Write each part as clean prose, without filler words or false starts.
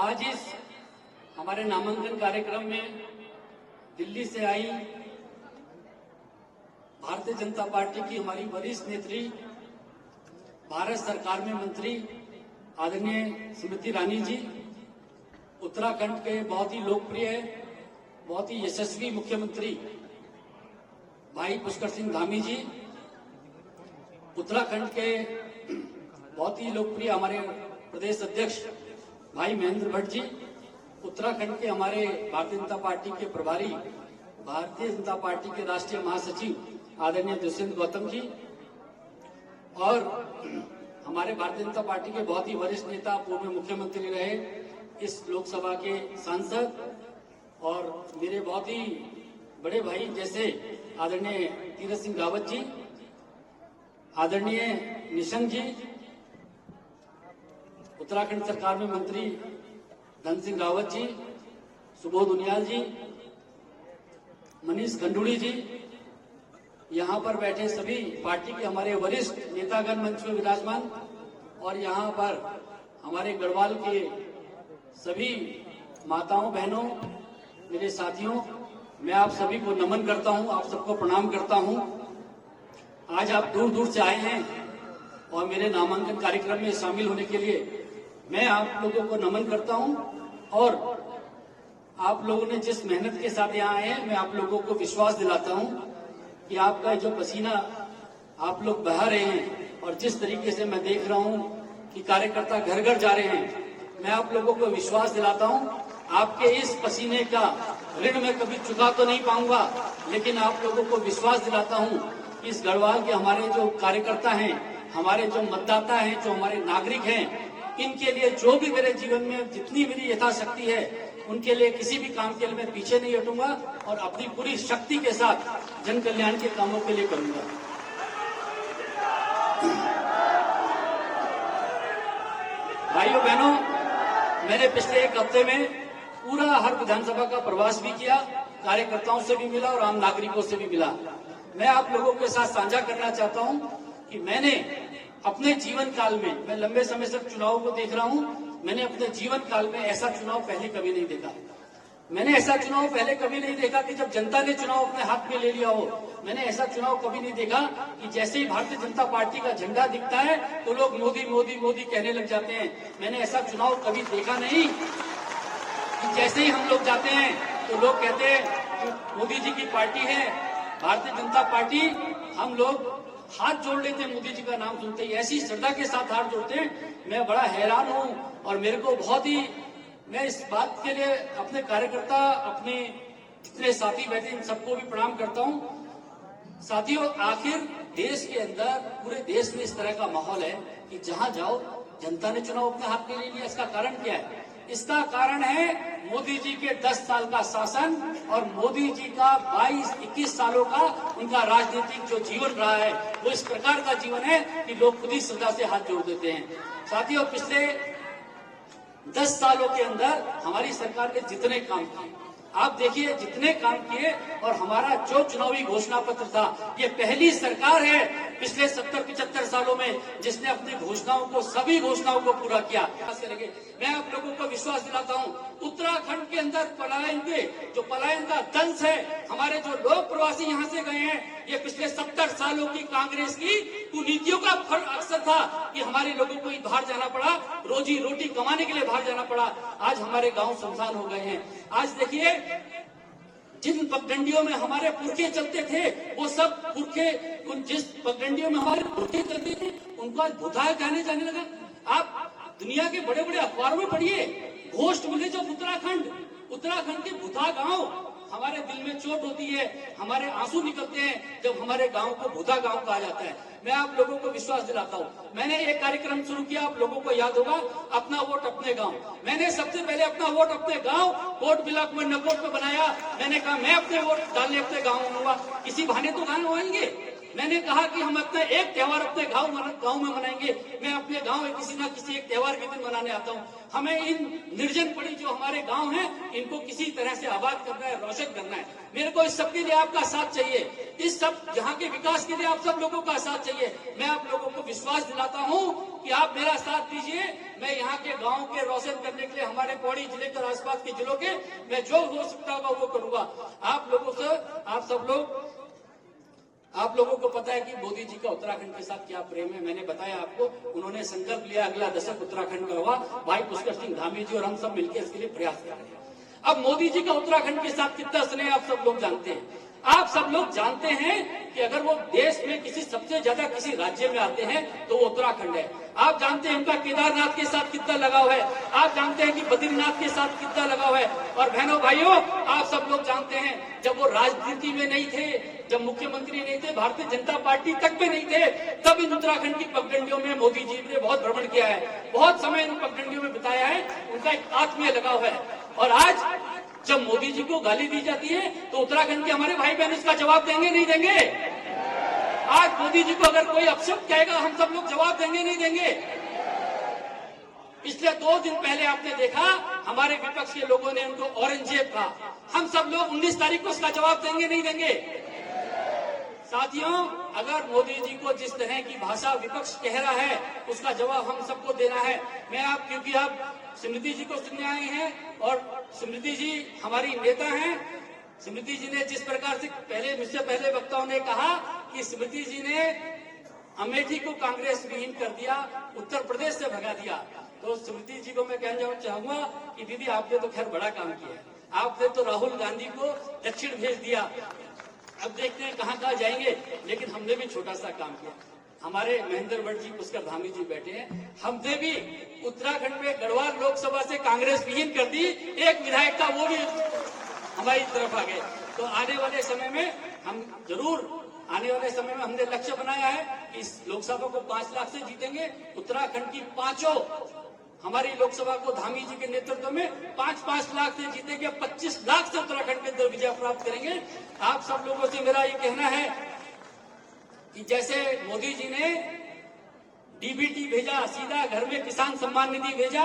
आज इस हमारे नामांकन कार्यक्रम में दिल्ली से आई भारतीय जनता पार्टी की हमारी वरिष्ठ नेत्री, भारत सरकार में मंत्री आदरणीय स्मृति ईरानी जी, उत्तराखंड के बहुत ही लोकप्रिय, बहुत ही यशस्वी मुख्यमंत्री भाई पुष्कर सिंह धामी जी, उत्तराखंड के बहुत ही लोकप्रिय हमारे प्रदेश अध्यक्ष भाई महेंद्र भट्ट जी, उत्तराखंड के हमारे भारतीय जनता पार्टी के प्रभारी, भारतीय जनता पार्टी के राष्ट्रीय महासचिव आदरणीय दुष्यंत गौतम जी, और हमारे भारतीय जनता पार्टी के बहुत ही वरिष्ठ नेता, पूर्व मुख्यमंत्री रहे, इस लोकसभा के सांसद और मेरे बहुत ही बड़े भाई जैसे आदरणीय तीरथ सिंह रावत जी, आदरणीय निशंक जी, उत्तराखंड सरकार में मंत्री धन सिंह रावत जी, सुबोध उनियाल जी, मनीष खंडूड़ी जी, यहाँ पर बैठे सभी पार्टी के हमारे वरिष्ठ नेतागण मंच में विराजमान, और यहाँ पर हमारे गढ़वाल के सभी माताओं बहनों, मेरे साथियों, मैं आप सभी को नमन करता हूँ, आप सबको प्रणाम करता हूँ। आज आप दूर दूर से आए हैं और मेरे नामांकन कार्यक्रम में शामिल होने के लिए मैं आप लोगों को नमन करता हूँ, और आप लोगों ने जिस मेहनत के साथ यहाँ आए हैं, मैं आप लोगों को विश्वास दिलाता हूँ कि आपका जो पसीना आप लोग बहा रहे हैं और जिस तरीके से मैं देख रहा हूँ कि कार्यकर्ता घर घर जा रहे हैं, मैं आप लोगों को विश्वास दिलाता हूँ आपके इस पसीने का ऋण मैं कभी चुका तो नहीं पाऊंगा, लेकिन आप लोगों को विश्वास दिलाता हूँ कि इस गढ़वाल के हमारे जो कार्यकर्ता हैं, हमारे जो मतदाता हैं, जो हमारे नागरिक हैं, इनके लिए जो भी मेरे जीवन में जितनी मेरी यथाशक्ति है, उनके लिए किसी भी काम के लिए मैं पीछे नहीं हटूंगा और अपनी पूरी शक्ति के साथ जन कल्याण के कामों के लिए करूंगा। भाइयों बहनों, मैंने पिछले एक हफ्ते में पूरा हर विधानसभा का प्रवास भी किया, कार्यकर्ताओं से भी मिला और आम नागरिकों से भी मिला। मैं आप लोगों के साथ साझा करना चाहता हूं कि मैंने अपने जीवन काल में, मैं लंबे समय से चुनाव को देख रहा हूं, मैंने अपने जीवन काल में ऐसा चुनाव पहले कभी नहीं देखा। मैंने ऐसा चुनाव पहले कभी नहीं देखा कि जब जनता ने चुनाव अपने हाथ में ले लिया हो। मैंने ऐसा चुनाव कभी नहीं देखा कि जैसे ही भारतीय जनता पार्टी का झंडा दिखता है तो लोग मोदी मोदी मोदी कहने लग जाते हैं। मैंने ऐसा चुनाव कभी देखा नहीं कि जैसे ही हम लोग जाते हैं तो लोग कहते हैं मोदी जी की पार्टी है भारतीय जनता पार्टी, हम लोग हाथ जोड़ लेते हैं मोदी जी का नाम सुनते ही, ऐसी श्रद्धा के साथ हाथ जोड़ते हैं। मैं बड़ा हैरान हूं और मेरे को बहुत ही, मैं इस बात के लिए अपने कार्यकर्ता, अपने जितने साथी बैठे इन सबको भी प्रणाम करता हूं। साथियों, आखिर देश के अंदर, पूरे देश में इस तरह का माहौल है कि जहां जाओ जनता ने चुनाव अपने हाथ में ले लिया। इसका कारण क्या है? इसका कारण है मोदी जी के 10 साल का शासन और मोदी जी का 22-21 सालों का उनका राजनीतिक जो जीवन रहा है, वो इस प्रकार का जीवन है कि लोग खुद ही श्रद्धा से हाथ जोड़ देते हैं। साथियों, पिछले 10 सालों के अंदर हमारी सरकार ने जितने काम किए, आप देखिए जितने काम किए, और हमारा जो चुनावी घोषणा पत्र था, ये पहली सरकार है पिछले 70-75 सालों में जिसने अपनी घोषणाओं को, सभी घोषणाओं को पूरा किया। मैं आप लोगों को विश्वास दिलाता हूँ, उत्तराखंड के अंदर पलायन के, जो पलायन का दंश है, हमारे जो लोग प्रवासी यहाँ से गए हैं, ये पिछले 70 सालों की कांग्रेस की कुनीतियों का फल अक्सर था कि हमारे लोगों को बाहर जाना पड़ा, रोजी रोटी कमाने के लिए बाहर जाना पड़ा। आज हमारे गांव सुनसान हो गए हैं। आज देखिए, जिन पगडंडियों में हमारे पुरखे चलते थे, वो सब पुरखे, जिस पगडंडियों में हमारे पुरखे चलते थे, उनको आज भूताय कहने जाने लगा। आप दुनिया के बड़े बड़े अखबारों में पढ़िए, घोस्ट विलेज ऑफ उत्तराखंड के भूता गांव, हमारे दिल में चोट होती है, हमारे आंसू निकलते हैं जब हमारे गांव को भूता गांव कहा जाता है। मैं आप लोगों को विश्वास दिलाता हूँ, मैंने एक कार्यक्रम शुरू किया, आप लोगों को याद होगा, अपना वोट अपने गांव। मैंने सबसे पहले अपना वोट अपने गांव, कोट ब्लॉक में नकोट में बनाया। मैंने कहा मैं अपने वोट डालने अपने गाँव आऊंगा, किसी बहाने तो गाँव आएंगे। मैंने कहा कि हम अपना एक त्योहार अपने गांव में मनाएंगे। मैं अपने गांव में किसी ना किसी एक त्योहार के दिन मनाने आता हूं। हमें इन निर्जन पड़ी जो हमारे गांव हैं, इनको किसी तरह से आबाद करना है, रोशन करना है। मेरे को इस सब के लिए आपका साथ चाहिए, इस सब यहाँ के विकास के लिए आप सब लोगों का साथ चाहिए। मैं आप लोगों को विश्वास दिलाता हूँ कि कि आप मेरा साथ दीजिए, मैं यहाँ के गांव के रोशन करने के लिए, हमारे पौड़ी जिले के आसपास के जिलों के मैं जो हो सकता होगा वो करूंगा। आप लोगों से, आप लोगों को पता है कि मोदी जी का उत्तराखंड के साथ क्या प्रेम है। मैंने बताया आपको, उन्होंने संकल्प लिया अगला दशक उत्तराखंड का होगा। भाई पुष्कर सिंह धामी जी और हम सब मिलकर इसके लिए प्रयास कर रहे हैं। अब मोदी जी का उत्तराखंड के साथ कितना स्नेह आप सब लोग जानते हैं। आप सब लोग जानते हैं कि अगर वो देश में किसी सबसे ज्यादा किसी राज्य में आते हैं तो वो उत्तराखंड है। आप जानते हैं उनका केदारनाथ के साथ कितना लगाव है। आप जानते हैं कि बद्रीनाथ के साथ कितना लगाव है। और बहनों भाइयों, आप सब लोग जानते हैं जब वो राजनीति में नहीं थे, जब मुख्यमंत्री नहीं थे, भारतीय जनता पार्टी तक में नहीं थे, तब इन उत्तराखंड की पगडंडियों में मोदी जी ने बहुत भ्रमण किया है, बहुत समय इन पगडंडियों में बिताया है। उनका एक आत्मीय लगाव है। और आज जब मोदी जी को गाली दी जाती है तो उत्तराखंड के हमारे भाई बहन इसका जवाब देंगे नहीं देंगे? आज मोदी जी को अगर कोई अपशब्द कहेगा, हम सब लोग जवाब देंगे नहीं देंगे? पिछले 2 दिन पहले आपने देखा हमारे विपक्ष के लोगों ने उनको औरंगजेब कहा। हम सब लोग 19 तारीख को उसका जवाब देंगे नहीं देंगे? साथियों, अगर मोदी जी को जिस तरह की भाषा विपक्ष कह रहा है उसका जवाब हम सबको देना है। मैं आप, क्योंकि आप स्मृति जी को सुनने आए हैं और स्मृति जी हमारी नेता हैं। स्मृति जी ने जिस प्रकार से मुझसे पहले वक्ताओं ने कहा कि स्मृति जी ने अमेठी को कांग्रेस विहीन कर दिया, उत्तर प्रदेश से भगा दिया, तो स्मृति जी को मैं कहना चाहूंगा कि दीदी आपने तो खैर बड़ा काम किया है। आपने तो राहुल गांधी को दक्षिण भेज दिया, अब देखते हैं कहाँ जाएंगे। लेकिन हमने भी छोटा सा काम किया। हमारे महेंद्र भट्ट जी, पुष्कर धामी जी बैठे हैं, हमने भी उत्तराखंड में गढ़वाल लोकसभा से कांग्रेस विहीन कर दी। एक विधायक का वो भी हमारी तरफ आ गए। तो आने वाले समय में हम जरूर, आने वाले समय में हमने लक्ष्य बनाया है कि इस लोकसभा को 5 लाख से जीतेंगे। उत्तराखंड की 5 हमारी लोकसभा को धामी जी के नेतृत्व में 5-5 लाख से जीतेंगे। 25 लाख से उत्तराखंड के अंदर विजय प्राप्त करेंगे। आप सब लोगों से मेरा ये कहना है कि जैसे मोदी जी ने डीबीटी भेजा, सीधा घर में किसान सम्मान निधि भेजा,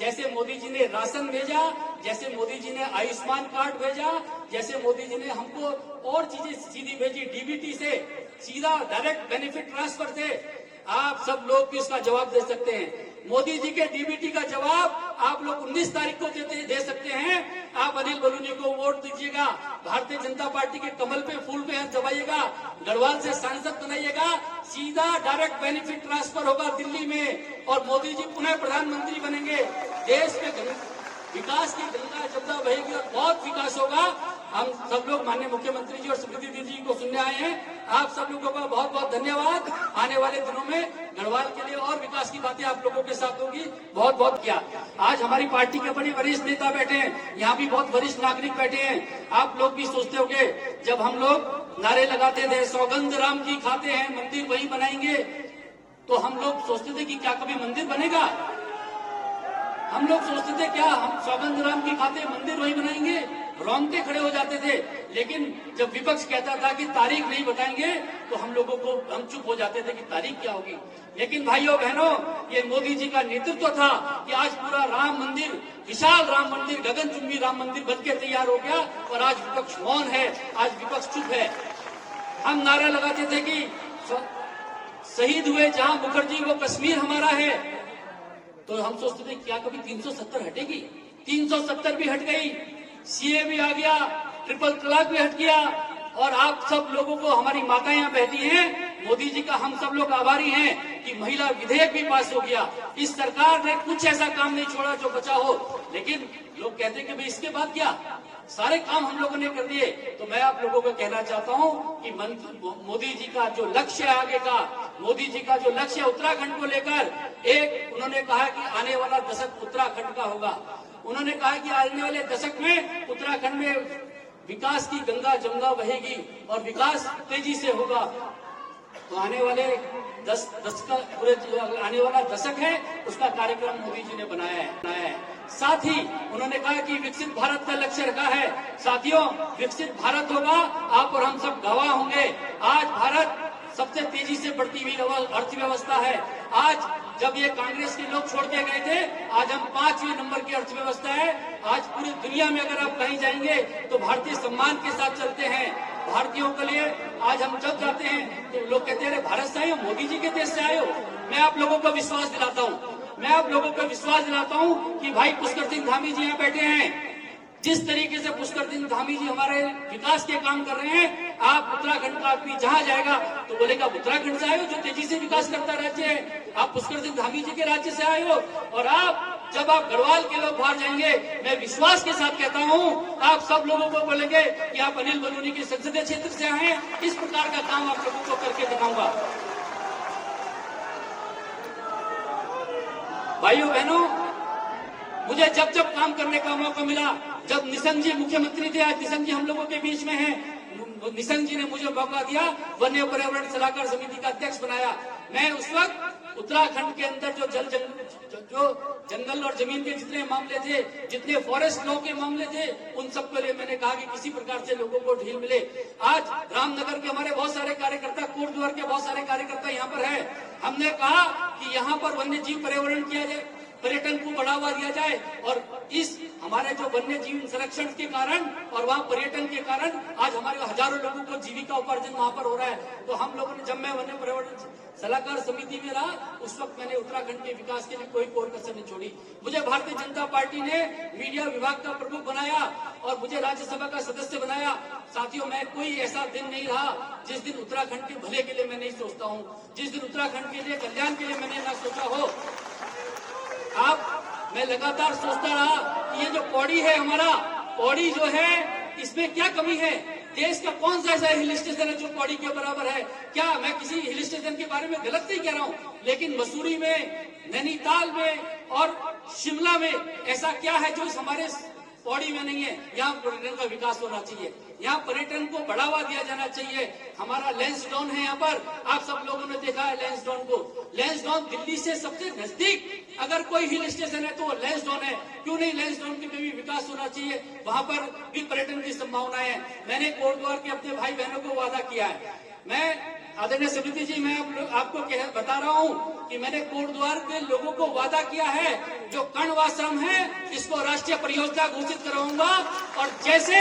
जैसे मोदी जी ने राशन भेजा, जैसे मोदी जी ने आयुष्मान कार्ड भेजा, जैसे मोदी जी ने हमको और चीजें सीधी भेजी, डीबीटी से सीधा डायरेक्ट बेनिफिट ट्रांसफर से, आप सब लोग भी इसका जवाब दे सकते हैं। मोदी जी के डीबीटी का जवाब आप लोग 19 तारीख को दे सकते हैं। आप अनिल बलूनी को वोट दीजिएगा, भारतीय जनता पार्टी के कमल पे फूल पे हाथ दबाइएगा, गढ़वाल से सांसद बनाइएगा, सीधा डायरेक्ट बेनिफिट ट्रांसफर होगा दिल्ली में और मोदी जी पुनः प्रधानमंत्री बनेंगे। देश में विकास की गंगा जमुना बहेगी और बहुत विकास होगा। हम सब लोग माननीय मुख्यमंत्री जी और स्मृति दीदी जी को सुनने आए हैं। आप सब लोगों का बहुत बहुत धन्यवाद। आने वाले दिनों में गढ़वाल के लिए और विकास की बातें आप लोगों के साथ होगी। बहुत बहुत क्या, आज हमारी पार्टी के बड़े वरिष्ठ नेता बैठे हैं, यहाँ भी बहुत वरिष्ठ नागरिक बैठे हैं। आप लोग भी सोचते होंगे, जब हम लोग नारे लगाते थे सौगंध राम की खाते हैं, मंदिर वही बनाएंगे, तो हम लोग सोचते थे कि क्या कभी मंदिर बनेगा? हम लोग सोचते थे क्या हम सौगंध राम की खाते मंदिर वही बनाएंगे? रोंगटे खड़े हो जाते थे। लेकिन जब विपक्ष कहता था कि तारीख नहीं बताएंगे तो हम लोगों को, हम चुप हो जाते थे कि तारीख क्या होगी। लेकिन भाइयों बहनों, ये मोदी जी का नेतृत्व था कि आज पूरा राम मंदिर, विशाल राम मंदिर, गगनचुंबी राम मंदिर बन के तैयार हो गया और आज विपक्ष मौन है, आज विपक्ष चुप है। हम नारा लगाते थे कि शहीद हुए जहां मुखर्जी वो कश्मीर हमारा है, तो हम सोचते थे क्या कभी 370 हटेगी? 370 भी हट गई, सीए भी आ गया, ट्रिपल तलाक भी हट गया और आप सब लोगों को, हमारी माताएं यहाँ बहती हैं, मोदी जी का हम सब लोग आभारी हैं कि महिला विधेयक भी पास हो गया। इस सरकार ने कुछ ऐसा काम नहीं छोड़ा जो बचा हो। लेकिन लोग कहते हैं कि भाई इसके बाद क्या, सारे काम हम लोगों ने कर दिए। तो मैं आप लोगों को कहना चाहता हूँ कि मोदी जी का जो लक्ष्य है आगे का, मोदी जी का जो लक्ष्य है उत्तराखंड को लेकर, एक उन्होंने कहा कि आने वाला दशक उत्तराखंड का होगा। उन्होंने कहा कि आने वाले दशक में उत्तराखंड में विकास की गंगा जमुना बहेगी और विकास तेजी से होगा। तो आने वाले आने वाला दशक है, उसका कार्यक्रम मोदी जी ने बनाया है। साथ ही उन्होंने कहा कि विकसित भारत का लक्ष्य रखा है। साथियों, विकसित भारत होगा, आप और हम सब गवाह होंगे। आज भारत सबसे तेजी से बढ़ती हुई अर्थव्यवस्था है। आज जब ये कांग्रेस के लोग छोड़ के गए थे, आज हम 5वें नंबर की अर्थव्यवस्था है। आज पूरी दुनिया में अगर आप कहीं जाएंगे तो भारतीय सम्मान के साथ चलते हैं। भारतीयों के लिए आज हम जब जाते हैं तो लोग कहते हैं भारत से आए हो, मोदी जी के देश से आए हो। मैं आप लोगों को विश्वास दिलाता हूँ कि भाई पुष्कर सिंह धामी जी यहाँ बैठे हैं। जिस तरीके से पुष्कर सिंह धामी जी हमारे विकास के काम कर रहे हैं, आप उत्तराखंड का आदमी जहां जाएगा तो बोलेगा उत्तराखंड से आए हो, जो तेजी से विकास करता राज्य है। आप पुष्कर सिंह धामी जी के राज्य से आए हो। और जब आप गढ़वाल के लोग बाहर जाएंगे, मैं विश्वास के साथ कहता हूं, आप सब लोगों को बोलेंगे कि आप अनिल बलूनी के संसदीय क्षेत्र से आए हैं। इस प्रकार का काम आप लोगों को करके दिखाऊंगा। भाइयों बहनों, मुझे जब जब काम करने का मौका मिला, जब निशंक जी मुख्यमंत्री थे, आज निशंक जी हम लोगों के बीच में हैं, निशंक जी ने मुझे मौका दिया, वन्य पर्यावरण सलाहकार समिति का अध्यक्ष बनाया। मैं उस वक्त उत्तराखंड के अंदर जो जंगल और जमीन के जितने मामले थे, जितने फॉरेस्ट लॉ के मामले थे, उन सबके लिए मैंने कहा कि किसी प्रकार से लोगों को ढील मिले। आज रामनगर के हमारे बहुत सारे कार्यकर्ता, कोटद्वार के बहुत सारे कार्यकर्ता यहाँ पर है। हमने कहा कि यहाँ पर वन्य जीव पर्यावरण किया जाए, पर्यटन को बढ़ावा दिया जाए। और इस हमारे जो वन्य जीव संरक्षण के कारण और वहाँ पर्यटन के कारण आज हमारे हजारों लोगों को जीविका उपार्जन वहाँ पर हो रहा है। तो हम लोगों ने, जब मैं वन्य पर्यावरण सलाहकार समिति में रहा, उस वक्त मैंने उत्तराखंड के विकास के लिए कोई कसर नहीं छोड़ी। मुझे भारतीय जनता पार्टी ने मीडिया विभाग का प्रमुख बनाया और मुझे राज्यसभा का सदस्य बनाया। साथियों, मैं कोई ऐसा दिन नहीं रहा जिस दिन उत्तराखंड के भले के लिए मैं नहीं सोचता हूँ, जिस दिन उत्तराखंड के लिए कल्याण के लिए मैंने ना सोचा हो। मैं लगातार सोचता रहा कि ये जो पौड़ी है, हमारा पौड़ी जो है, इसमें क्या कमी है? देश का कौन सा ऐसा हिल स्टेशन है जो पौड़ी के बराबर है? क्या मैं किसी हिल स्टेशन के बारे में गलत नहीं कह रहा हूँ, लेकिन मसूरी में, नैनीताल में और शिमला में ऐसा क्या है जो हमारे पौड़ी में नहीं है? यहाँ पर्यटन का विकास होना चाहिए, यहाँ पर्यटन को बढ़ावा दिया जाना चाहिए। हमारा लैंसडाउन है यहाँ पर, आप सब लोगों ने देखा है लैंसडाउन को। लैंसडाउन दिल्ली से सबसे नजदीक अगर कोई हिल स्टेशन है तो वो लैंसडाउन है। क्यों नहीं लैंसडाउन के भी विकास होना चाहिए? वहाँ पर भी पर्यटन की संभावना है। मैंने कोटद्वार के अपने भाई बहनों को वादा किया है। मैं आदरणीय समिति जी, मैं आपको बता रहा हूँ कि मैंने कोटद्वार के लोगों को वादा किया है, जो कर्णवाश्रम है इसको राष्ट्रीय परियोजना घोषित कराऊंगा। और जैसे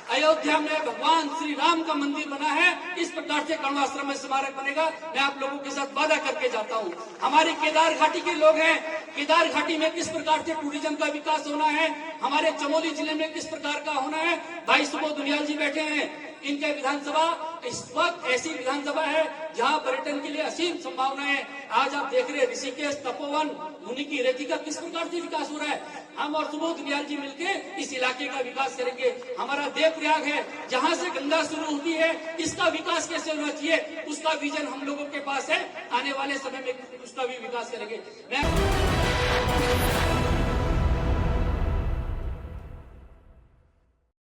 अयोध्या में भगवान श्री राम का मंदिर बना है, इस प्रकार से कर्णवाश्रम में स्मारक बनेगा। मैं आप लोगों के साथ वादा करके जाता हूँ। हमारी केदार घाटी के लोग हैं, केदार घाटी में किस प्रकार से टूरिज्म का विकास होना है, हमारे चमोली जिले में किस प्रकार का होना है। भाई सुबोध दुनियाल जी बैठे हैं, इनके विधानसभा इस वक्त ऐसी विधानसभा है जहां पर्यटन के लिए असीम संभावना है। आज आप देख रहे हैं ऋषिकेश, तपोवन, मुनि की रेती का किस प्रकार से विकास हो रहा है। हम और सुबोध दुनियाल जी मिलके इस इलाके का विकास करेंगे। हमारा देवप्रयाग है, जहां से गंगा शुरू होती है, इसका विकास कैसे होना चाहिए, उसका विजन हम लोगों के पास है। आने वाले समय में उसका भी विकास करेंगे। मैं